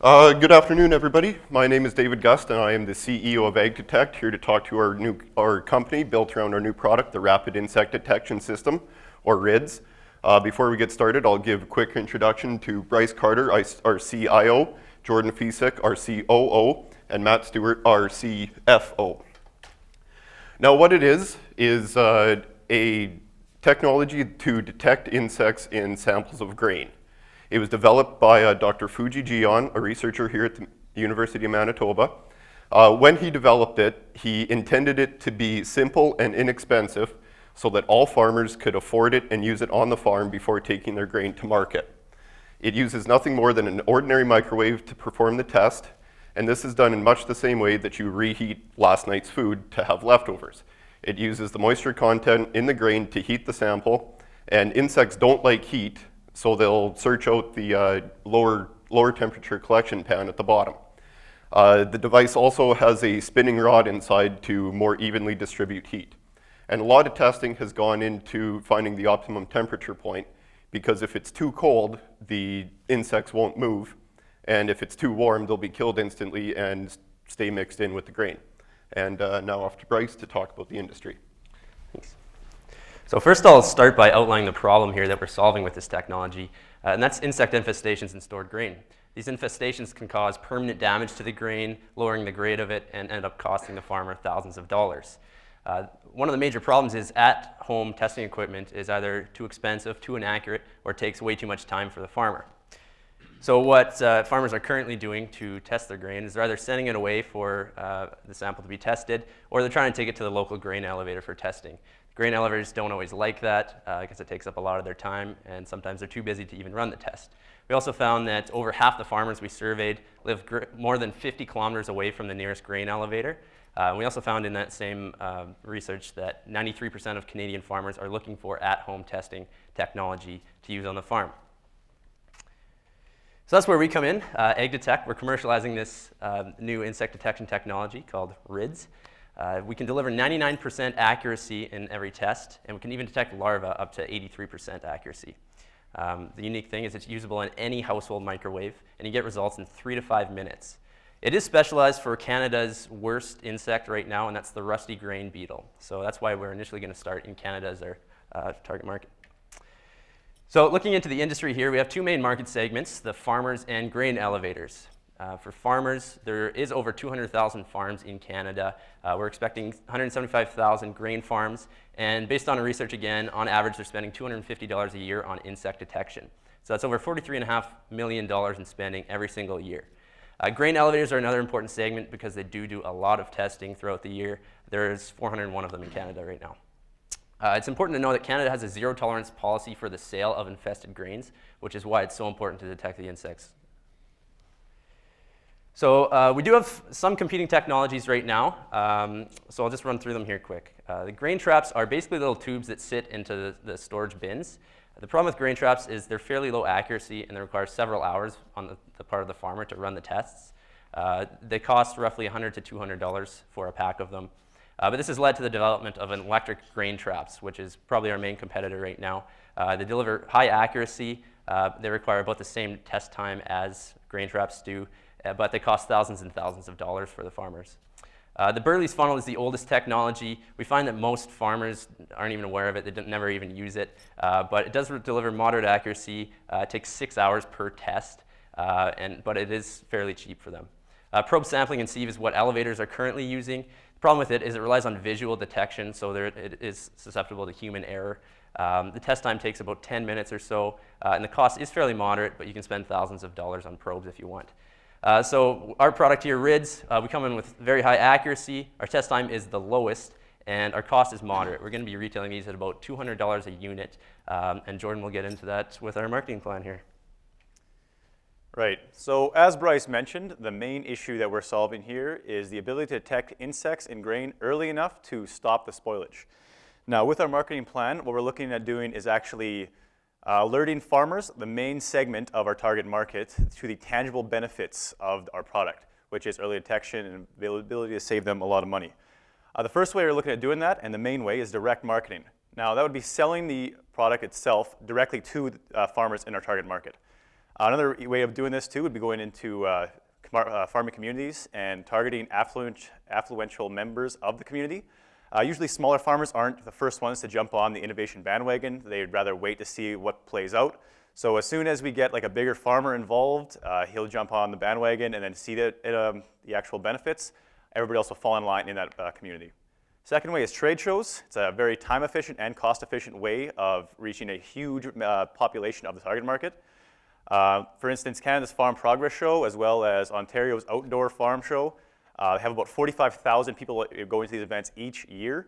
Good afternoon, everybody. My name is David Gust, and I am the CEO of AgDetect, here to talk to our company built around our new product, the Rapid Insect Detection System, or RIDS. Before we get started, I'll give a quick introduction to Bryce Carter, our CIO, Jordan Fisick, our COO, and Matt Stewart, our CFO. Now, what it is a technology to detect insects in samples of grain. It was developed by Dr. Fuji Jian, a researcher here at the University of Manitoba. When he developed it, he intended it to be simple and inexpensive so that all farmers could afford it and use it on the farm before taking their grain to market. It uses nothing more than an ordinary microwave to perform the test, and this is done in much the same way that you reheat last night's food to have leftovers. It uses the moisture content in the grain to heat the sample, and insects don't like heat, so they'll search out the lower temperature collection pan at the bottom. The device also has a spinning rod inside to more evenly distribute heat. And a lot of testing has gone into finding the optimum temperature point, because if it's too cold, the insects won't move, and if it's too warm, they'll be killed instantly and stay mixed in with the grain. And now off to Bryce to talk about the industry. Thanks. So first I'll start by outlining the problem here that we're solving with this technology, and that's insect infestations in stored grain. These infestations can cause permanent damage to the grain, lowering the grade of it, and end up costing the farmer thousands of dollars. One of the major problems is at-home testing equipment is either too expensive, too inaccurate, or takes way too much time for the farmer. So what farmers are currently doing to test their grain is they're either sending it away for the sample to be tested, or they're trying to take it to the local grain elevator for testing. Grain elevators don't always like that because it takes up a lot of their time, and sometimes they're too busy to even run the test. We also found that over half the farmers we surveyed live more than 50 kilometers away from the nearest grain elevator. We also found in that same research that 93% of Canadian farmers are looking for at-home testing technology to use on the farm. So that's where we come in. AgDetect, we're commercializing this new insect detection technology called RIDS. We can deliver 99% accuracy in every test, and we can even detect larvae up to 83% accuracy. The unique thing is it's usable in any household microwave, and you get results in 3 to 5 minutes. It is specialized for Canada's worst insect right now, and that's the rusty grain beetle. So that's why we're initially going to start in Canada as our target market. So looking into the industry here, we have two main market segments, the farmers and grain elevators. For farmers, there is over 200,000 farms in Canada. We're expecting 175,000 grain farms, and based on our research again, on average they're spending $250 a year on insect detection. So that's over $43.5 million in spending every single year. Grain elevators are another important segment because they do a lot of testing throughout the year. There's 401 of them in Canada right now. It's important to know that Canada has a zero tolerance policy for the sale of infested grains, which is why it's so important to detect the insects. So we do have some competing technologies right now, so I'll just run through them here quick. The grain traps are basically little tubes that sit into the storage bins. The problem with grain traps is they're fairly low accuracy and they require several hours on the part of the farmer to run the tests. They cost roughly $100 to $200 for a pack of them. But this has led to the development of an electric grain traps, which is probably our main competitor right now. They deliver high accuracy. They require about the same test time as grain traps do, but they cost thousands and thousands of dollars for the farmers. The Burley's funnel is the oldest technology. We find that most farmers aren't even aware of it. They never even use it, but it does deliver moderate accuracy. It takes 6 hours per test, but it is fairly cheap for them. Probe sampling and sieve is what elevators are currently using. The problem with it is it relies on visual detection, so it is susceptible to human error. The test time takes about 10 minutes or so, and the cost is fairly moderate, but you can spend thousands of dollars on probes if you want. So our product here, RIDS, we come in with very high accuracy. Our test time is the lowest, and our cost is moderate. We're going to be retailing these at about $200 a unit, and Jordan will get into that with our marketing plan here. Right. So as Bryce mentioned, the main issue that we're solving here is the ability to detect insects in grain early enough to stop the spoilage. Now, with our marketing plan, what we're looking at doing is actually alerting farmers, the main segment of our target market, to the tangible benefits of our product, which is early detection and availability to save them a lot of money. The first way we're looking at doing that, and the main way, is direct marketing. Now, that would be selling the product itself directly to farmers in our target market. Another way of doing this too would be going into farming communities and targeting affluential members of the community. Usually smaller farmers aren't the first ones to jump on the innovation bandwagon. They'd rather wait to see what plays out. So as soon as we get like a bigger farmer involved, he'll jump on the bandwagon and then see the actual benefits. Everybody else will fall in line in that community. Second way is trade shows. It's a very time-efficient and cost-efficient way of reaching a huge population of the target market. For instance, Canada's Farm Progress Show, as well as Ontario's Outdoor Farm Show, have about 45,000 people going to these events each year.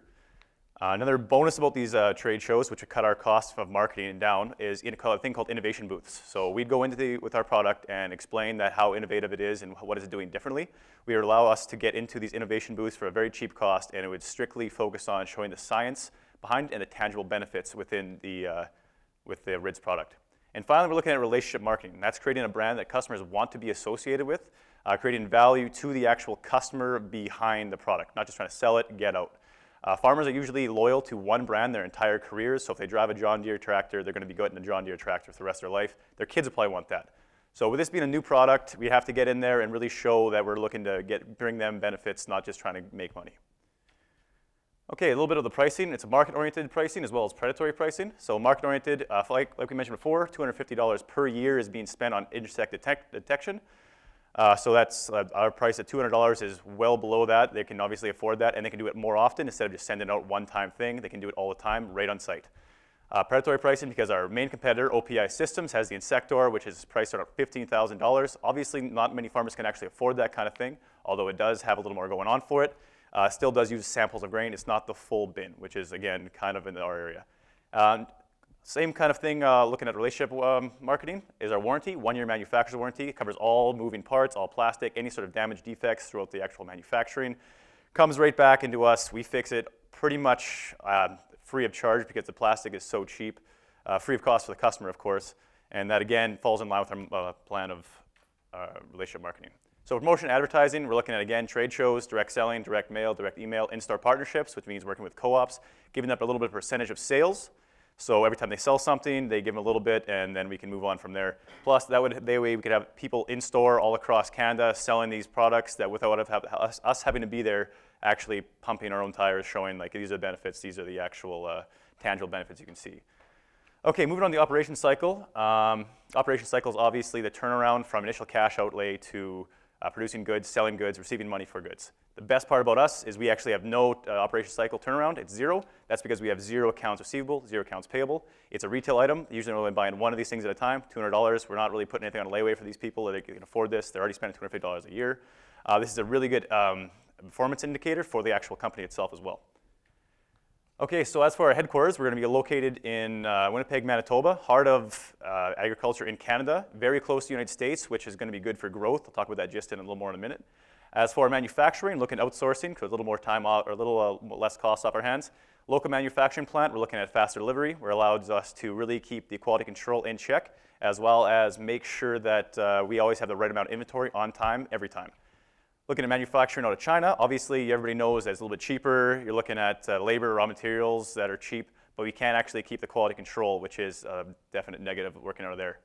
Another bonus about these trade shows, which would cut our costs of marketing down, is a thing called innovation booths. So we'd go into with our product and explain that how innovative it is and what is it doing differently. We would allow us to get into these innovation booths for a very cheap cost, and it would strictly focus on showing the science behind and the tangible benefits within with the RIDS product. And finally, we're looking at relationship marketing. That's creating a brand that customers want to be associated with, creating value to the actual customer behind the product, not just trying to sell it and get out. Farmers are usually loyal to one brand their entire careers, so if they drive a John Deere tractor, they're going to be getting a John Deere tractor for the rest of their life. Their kids will probably want that. So with this being a new product, we have to get in there and really show that we're looking to bring them benefits, not just trying to make money. Okay, a little bit of the pricing. It's a market-oriented pricing as well as predatory pricing. So market-oriented, like we mentioned before, $250 per year is being spent on insect detection. So that's our price at $200 is well below that. They can obviously afford that, and they can do it more often instead of just sending out one-time thing. They can do it all the time, right on site. Predatory pricing, because our main competitor, OPI Systems, has the Insector, which is priced around $15,000. Obviously, not many farmers can actually afford that kind of thing, although it does have a little more going on for it. Still does use samples of grain. It's not the full bin, which is, again, kind of in our area. Same kind of thing, looking at relationship marketing, is our warranty, 1-year manufacturer's warranty. It covers all moving parts, all plastic, any sort of damage defects throughout the actual manufacturing. Comes right back into us. We fix it pretty much free of charge because the plastic is so cheap, free of cost for the customer, of course. And that, again, falls in line with our plan of relationship marketing. So promotion advertising, we're looking at, again, trade shows, direct selling, direct mail, direct email, in-store partnerships, which means working with co-ops, giving up a little bit of percentage of sales. So every time they sell something, they give them a little bit, and then we can move on from there. Plus, that way we could have people in store all across Canada selling these products that without us having to be there, actually pumping our own tires, showing like these are the benefits, these are the actual tangible benefits you can see. Okay, moving on to the operation cycle. Operation cycle is obviously the turnaround from initial cash outlay to producing goods, selling goods, receiving money for goods. The best part about us is we actually have no operation cycle turnaround. It's 0. That's because we have 0 accounts receivable, 0 accounts payable. It's a retail item. Usually we're only buying one of these things at a time, $200. We're not really putting anything on layaway for these people. They can afford this. They're already spending $250 a year. This is a really good performance indicator for the actual company itself as well. Okay, so as for our headquarters, we're going to be located in Winnipeg, Manitoba, heart of agriculture in Canada, very close to the United States, which is going to be good for growth. I'll talk about that just in a little more in a minute. As for manufacturing, looking at outsourcing, because a little more time off, or a little less cost off our hands. Local manufacturing plant, we're looking at faster delivery, where it allows us to really keep the quality control in check, as well as make sure that we always have the right amount of inventory on time, every time. Looking at manufacturing out of China, obviously everybody knows that it's a little bit cheaper. You're looking at labor, raw materials that are cheap, but we can't actually keep the quality control, which is a definite negative working out of there.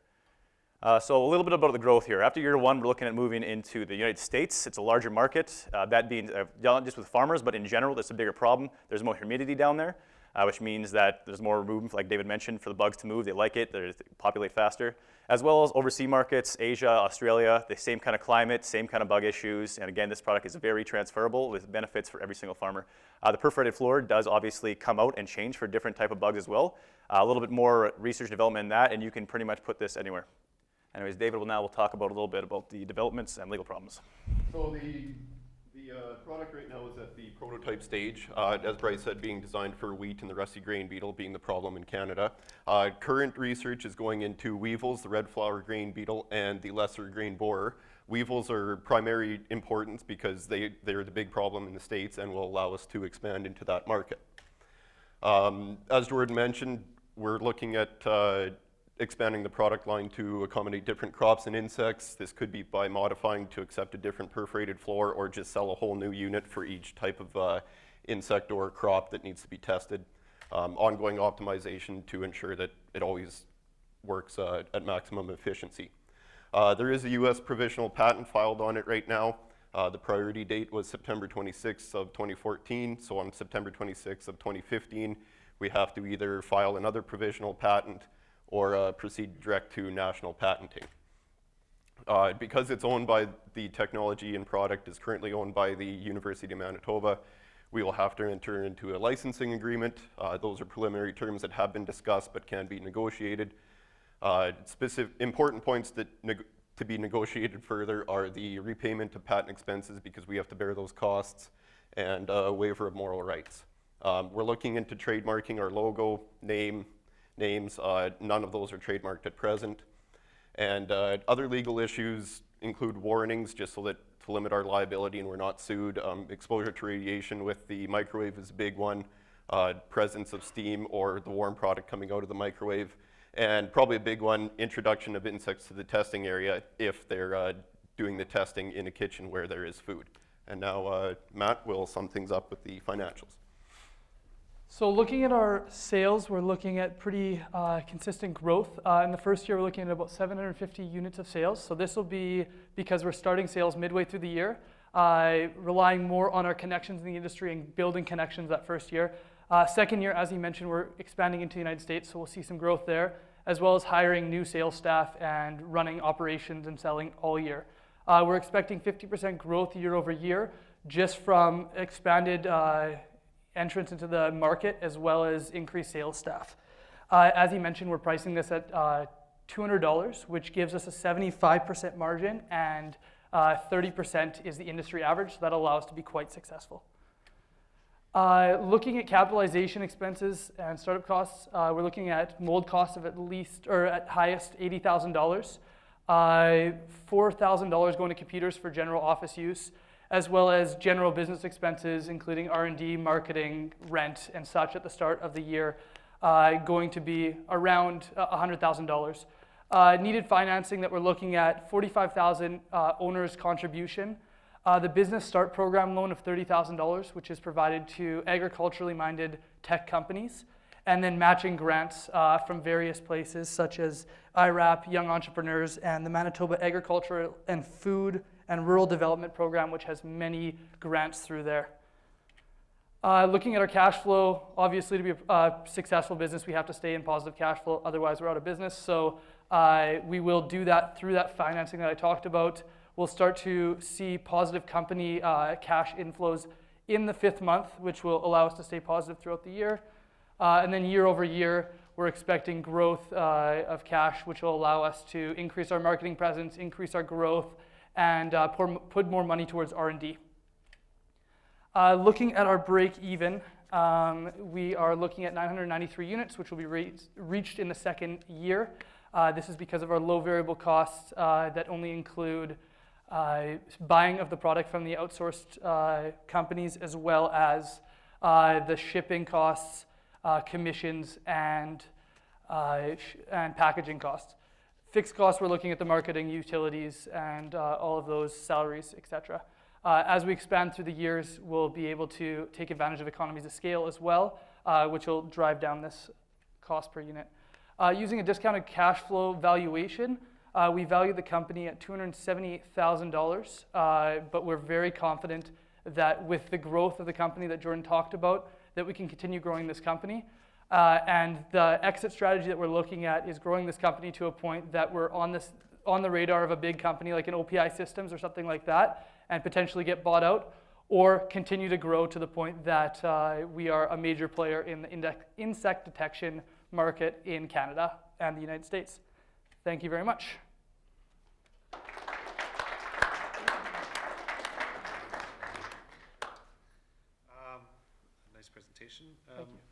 So a little bit about the growth here. After year 1, we're looking at moving into the United States. It's a larger market. That being not just with farmers, but in general, that's a bigger problem. There's more humidity down there, which means that there's more room, like David mentioned, for the bugs to move. They like it. They populate faster. As well as overseas markets, Asia, Australia, the same kind of climate, same kind of bug issues. And again, this product is very transferable with benefits for every single farmer. The perforated floor does obviously come out and change for different type of bugs as well. A little bit more research and development in that, and you can pretty much put this anywhere. Anyways, David will talk about a little bit about the developments and legal problems. So the product right now is at the prototype stage, as Bryce said, being designed for wheat and the rusty grain beetle being the problem in Canada. Current research is going into weevils, the red flower grain beetle, and the lesser grain borer. Weevils are primary importance because they're the big problem in the States and will allow us to expand into that market. As Jordan mentioned, we're looking at expanding the product line to accommodate different crops and insects. This could be by modifying to accept a different perforated floor or just sell a whole new unit for each type of insect or crop that needs to be tested. Ongoing optimization to ensure that it always works at maximum efficiency. There is a US provisional patent filed on it right now. The priority date was September 26th of 2014, so on September 26th of 2015, we have to either file another provisional patent or proceed direct to national patenting. Because it's owned by the technology and product is currently owned by the University of Manitoba, we will have to enter into a licensing agreement. Those are preliminary terms that have been discussed but can be negotiated. Specific important points that to be negotiated further are the repayment of patent expenses because we have to bear those costs and waiver of moral rights. We're looking into trademarking our logo, names. None of those are trademarked at present. And other legal issues include warnings, just so that to limit our liability and we're not sued. Exposure to radiation with the microwave is a big one. Presence of steam or the warm product coming out of the microwave. And probably a big one, introduction of insects to the testing area if they're doing the testing in a kitchen where there is food. And now Matt will sum things up with the financials. So looking at our sales, we're looking at pretty consistent growth. In the first year, we're looking at about 750 units of sales. So this will be because we're starting sales midway through the year, relying more on our connections in the industry and building connections that first year. Second year, as you mentioned, we're expanding into the United States, so we'll see some growth there, as well as hiring new sales staff and running operations and selling all year. We're expecting 50% growth year over year, just from expanded entrance into the market, as well as increased sales staff. As you mentioned, we're pricing this at $200, which gives us a 75% margin, and 30% is the industry average, so that allows us to be quite successful. Looking at capitalization expenses and startup costs, we're looking at mold costs of at least, or at highest, $80,000. $4,000 going to computers for general office use, as well as general business expenses, including R&D, marketing, rent, and such at the start of the year, going to be around $100,000. Needed financing that we're looking at, $45,000 owner's contribution. The Business Start Program loan of $30,000, which is provided to agriculturally minded tech companies, and then matching grants from various places such as IRAP, Young Entrepreneurs, and the Manitoba Agriculture and Food and Rural Development Program, which has many grants through there. Looking at our cash flow, obviously to be a successful business, we have to stay in positive cash flow, otherwise we're out of business. So we will do that through that financing that I talked about. We'll start to see positive company cash inflows in the 5th month, which will allow us to stay positive throughout the year. And then year over year, we're expecting growth of cash, which will allow us to increase our marketing presence, increase our growth, and put more money towards R&D. Looking at our break even, we are looking at 993 units, which will be reached in the 2nd year. This is because of our low variable costs that only include buying of the product from the outsourced companies, as well as the shipping costs, commissions, and packaging costs. Fixed costs, we're looking at the marketing, utilities, and all of those salaries, etc. As we expand through the years, we'll be able to take advantage of economies of scale as well, which will drive down this cost per unit. Using a discounted cash flow valuation, we value the company at $278,000, but we're very confident that with the growth of the company that Jordan talked about, that we can continue growing this company. And the exit strategy that we're looking at is growing this company to a point that we're on the radar of a big company like an OPI Systems or something like that, and potentially get bought out, or continue to grow to the point that we are a major player in the insect detection market in Canada and the United States. Thank you very much. Nice presentation.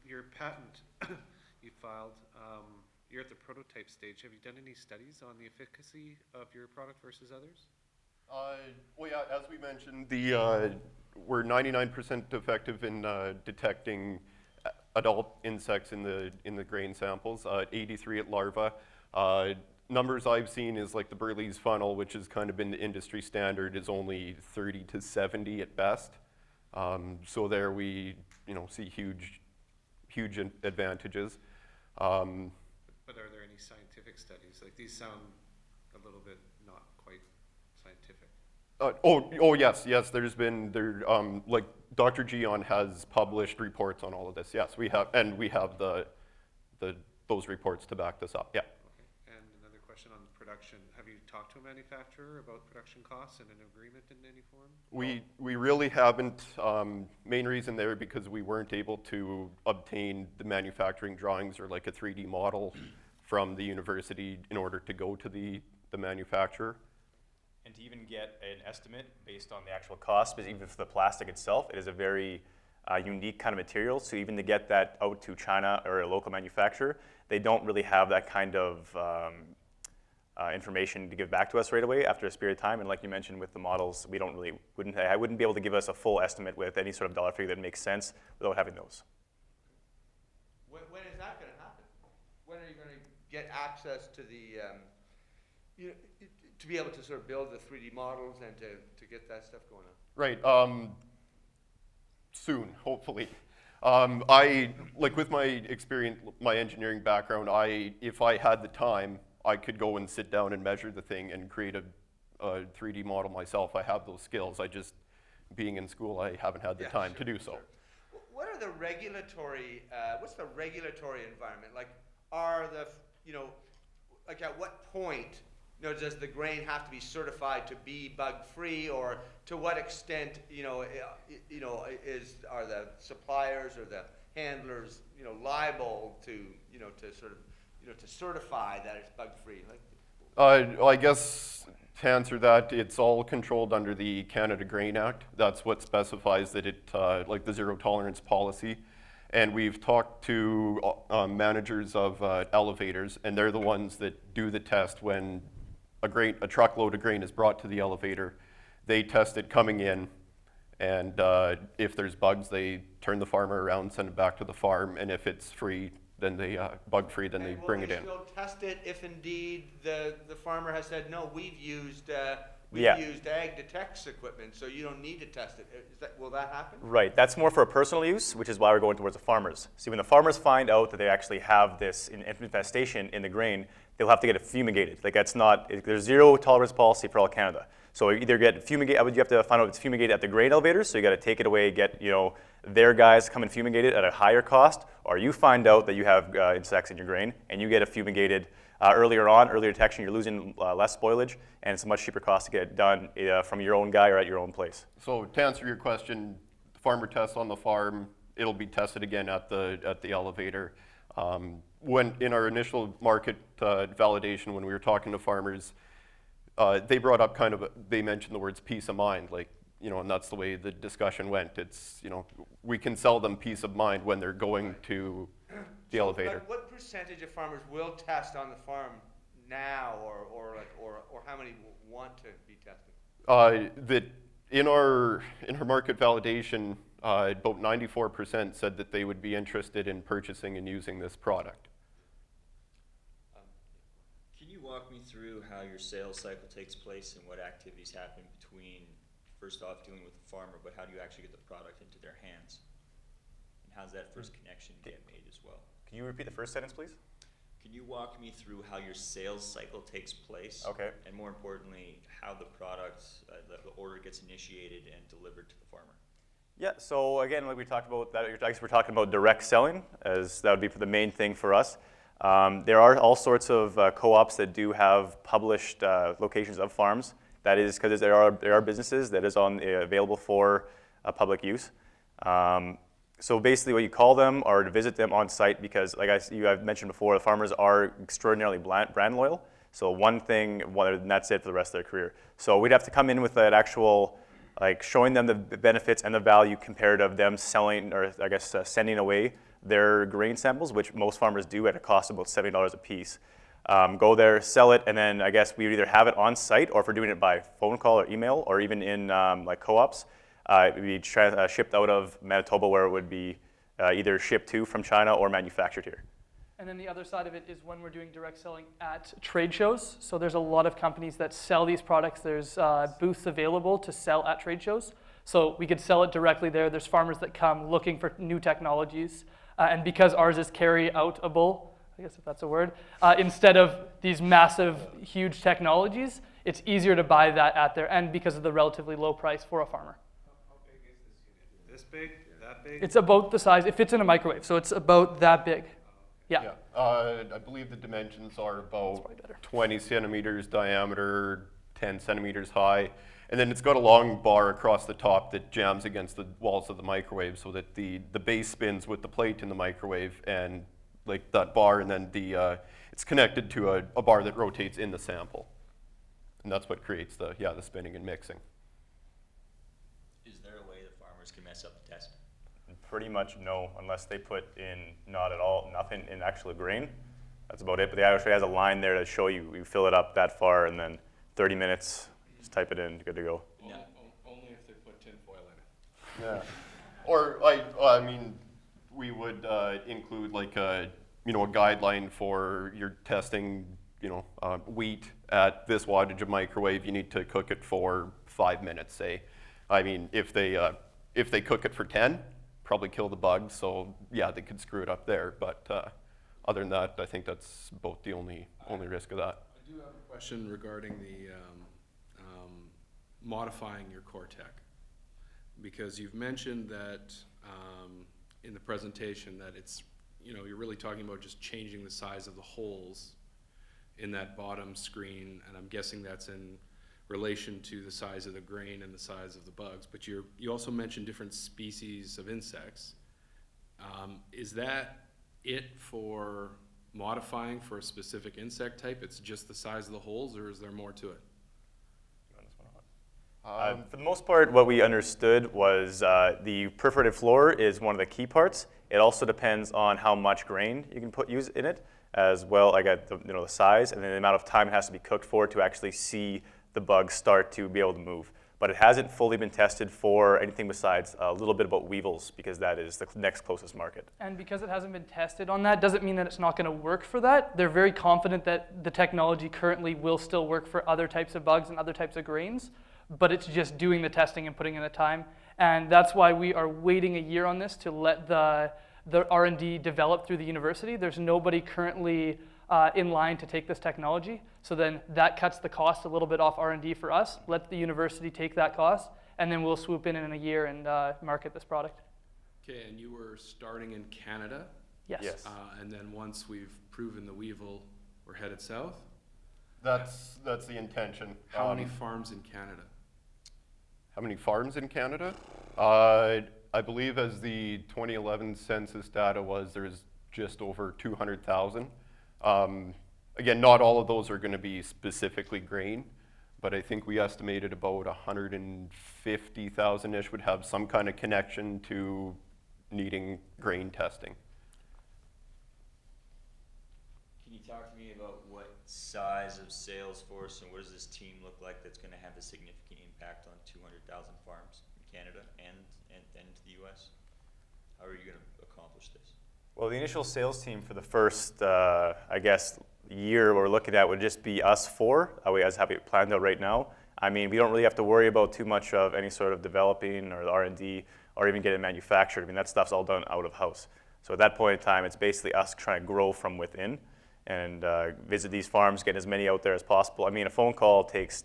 Your patent you filed, you're at the prototype stage. Have you done any studies on the efficacy of your product versus others? Well, yeah, as we mentioned, we're 99% effective in detecting adult insects in the grain samples, 83 at larva. Numbers I've seen is like the Burley's funnel, which has kind of been the industry standard, is only 30 to 70 at best. So there we see huge advantages. But are there any scientific studies? Like, these sound a little bit not scientific? Yes. There's been like Dr. Gion has published reports on all of this. Yes, we have, and we have those reports to back this up. Yeah. Okay. And another question on production. Have you talked to a manufacturer about production costs and an agreement in any form? We really haven't. Main reason there because we weren't able to obtain the manufacturing drawings or like a 3D model from the university in order to go to the manufacturer. And to even get an estimate based on the actual cost, but even for the plastic itself, it is a very unique kind of material. So even to get that out to China or a local manufacturer, they don't really have that kind of information to give back to us right away after a period of time. And like you mentioned with the models, I wouldn't be able to give us a full estimate with any sort of dollar figure that makes sense without having those. When is that going to happen? When are you going to get access to the, to be able to sort of build the 3D models and to get that stuff going on? Right. Soon, hopefully. Like with my experience, my engineering background, if I had the time, I could go and sit down and measure the thing and create a 3D model myself. I have those skills. Being in school, I haven't had the time to do so. Sure. What are the regulatory, what's the regulatory environment? Like, like at what point, does the grain have to be certified to be bug-free, or to what extent, are the suppliers or the handlers, liable to, to sort of, to certify that it's bug-free? I guess to answer that, it's all controlled under the Canada Grain Act. That's what specifies that it, like the zero tolerance policy. And we've talked to managers of elevators, and they're the ones that do the test when a truckload of grain is brought to the elevator. They test it coming in, and if there's bugs, they turn the farmer around, send it back to the farm, and if it's free, then they bug-free, then they bring it in. Will they still test it if indeed the farmer has said, no, we've used AgDetect's equipment, so you don't need to test it? Will that happen? Right. That's more for personal use, which is why we're going towards the farmers. See, when the farmers find out that they actually have this infestation in the grain, they'll have to get it fumigated. Like there's zero tolerance policy for all Canada. So either get fumigated, you have to find out if it's fumigated at the grain elevators, so you got to take it away, get their guys come and fumigate it at a higher cost, or you find out that you have insects in your grain and you get it fumigated earlier detection, you're losing less spoilage, and it's a much cheaper cost to get it done from your own guy or at your own place. So to answer your question, the farmer tests on the farm, it'll be tested again at the elevator. When in our initial market validation, when we were talking to farmers, they brought up they mentioned the words peace of mind, like, and that's the way the discussion went. It's, we can sell them peace of mind when they're going to the elevator. Like what percentage of farmers will test on the farm now, or how many want to be tested? That in our market validation, about 94% said that they would be interested in purchasing and using this product. Can you walk me through how your sales cycle takes place and what activities happen between, first off, dealing with the farmer, but how do you actually get the product into their hands? And how's that first connection get made as well? Can you repeat the first sentence, please? Can you walk me through how your sales cycle takes place? Okay. And more importantly, how the product, the order gets initiated and delivered to the farmer? Yeah, so again, like we talked about, I guess we're talking about direct selling, as that would be the main thing for us. There are all sorts of co-ops that do have published locations of farms. That is because there are businesses that is available for public use. So basically what you call them or to visit them on site, because like I've mentioned before, the farmers are extraordinarily brand loyal. So one thing, and that's it for the rest of their career. So we'd have to come in with that actual, like showing them the benefits and the value compared of them selling, or I guess sending away their grain samples, which most farmers do at a cost of about $70 a piece. Go there, sell it, and then I guess we would either have it on site, or if we're doing it by phone call or email, or even in like co-ops, it would be shipped out of Manitoba, where it would be either shipped to from China or manufactured here. And then the other side of it is when we're doing direct selling at trade shows. So there's a lot of companies that sell these products. There's booths available to sell at trade shows. So we could sell it directly there. There's farmers that come looking for new technologies. And because ours is carry-outable, I guess if that's a word, instead of these massive, huge technologies, it's easier to buy that at there, and because of the relatively low price for a farmer. How big is this unit? This big? That big? It's about the size, it fits in a microwave, so it's about that big. Yeah. I believe the dimensions are about probably better. 20 centimeters diameter, 10 centimeters high. And then it's got a long bar across the top that jams against the walls of the microwave so that the base spins with the plate in the microwave and like that bar, and then it's connected to a bar that rotates in the sample. And that's what creates the spinning and mixing. Is there a way the farmers can mess up the test? Pretty much no, unless they put in not at all, nothing in actual grain. That's about it. But they actually has a line there to show you. You fill it up that far, and then 30 minutes, just type it in, good to go. Only if they put tin foil in it. Yeah. Or I mean, we would include like a guideline for your testing. Wheat at this wattage of microwave, you need to cook it for 5 minutes. Say, I mean, if they cook it for 10. Probably kill the bugs, so yeah, they could screw it up there. But other than that, I think that's about the only risk of that. I do have a question regarding the modifying your core tech, because you've mentioned that in the presentation that it's you're really talking about just changing the size of the holes in that bottom screen, and I'm guessing that's in relation to the size of the grain and the size of the bugs, but you also mentioned different species of insects. Is that it for modifying for a specific insect type? It's just the size of the holes, or is there more to it? For the most part, what we understood was the perforated floor is one of the key parts. It also depends on how much grain you can use in it, as well. I got the size and then the amount of time it has to be cooked for to actually see the bugs start to be able to move. But it hasn't fully been tested for anything besides a little bit about weevils, because that is the next closest market. And because it hasn't been tested on that, doesn't mean that it's not going to work for that. They're very confident that the technology currently will still work for other types of bugs and other types of grains, but it's just doing the testing and putting in the time. And that's why we are waiting a year on this to let the R&D develop through the university. There's nobody currently in line to take this technology. So then that cuts the cost a little bit off R&D for us. Let the university take that cost, and then we'll swoop in a year and market this product. Okay, and you were starting in Canada? Yes. Yes. And then once we've proven the weevil, we're headed south? That's the intention. How many farms in Canada? How many farms in Canada? I believe as the 2011 census data was, there's just over 200,000. Again, not all of those are going to be specifically grain, but I think we estimated about 150,000-ish would have some kind of connection to needing grain testing. Can you talk to me about what size of sales force and what does this team look like that's going to have a significant impact on 200,000 farms in Canada and to the U.S.? How are you going to accomplish this? Well, the initial sales team for the first, I guess, year we're looking at would just be us four, as have it planned out right now. I mean, we don't really have to worry about too much of any sort of developing or R&D or even getting manufactured. I mean, that stuff's all done out of house. So at that point in time, it's basically us trying to grow from within and visit these farms, get as many out there as possible. I mean, a phone call takes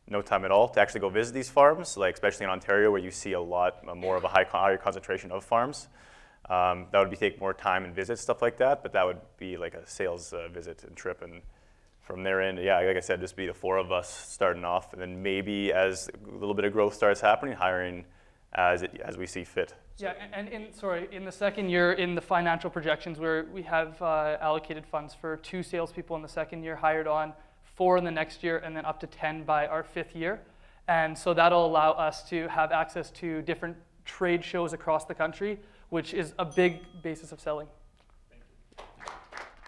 no time at all to actually go visit these farms, like especially in Ontario where you see a lot more of a higher concentration of farms. That would take more time and visits, stuff like that, but that would be like a sales visit and trip. And from there in, yeah, like I said, just be the four of us starting off, and then maybe as a little bit of growth starts happening, hiring as we see fit. Yeah, and in the second year, in the financial projections, where we have allocated funds for 2 salespeople in the second year, hired on 4 in the next year, and then up to 10 by our 5th year. And so that'll allow us to have access to different trade shows across the country, which is a big basis of selling.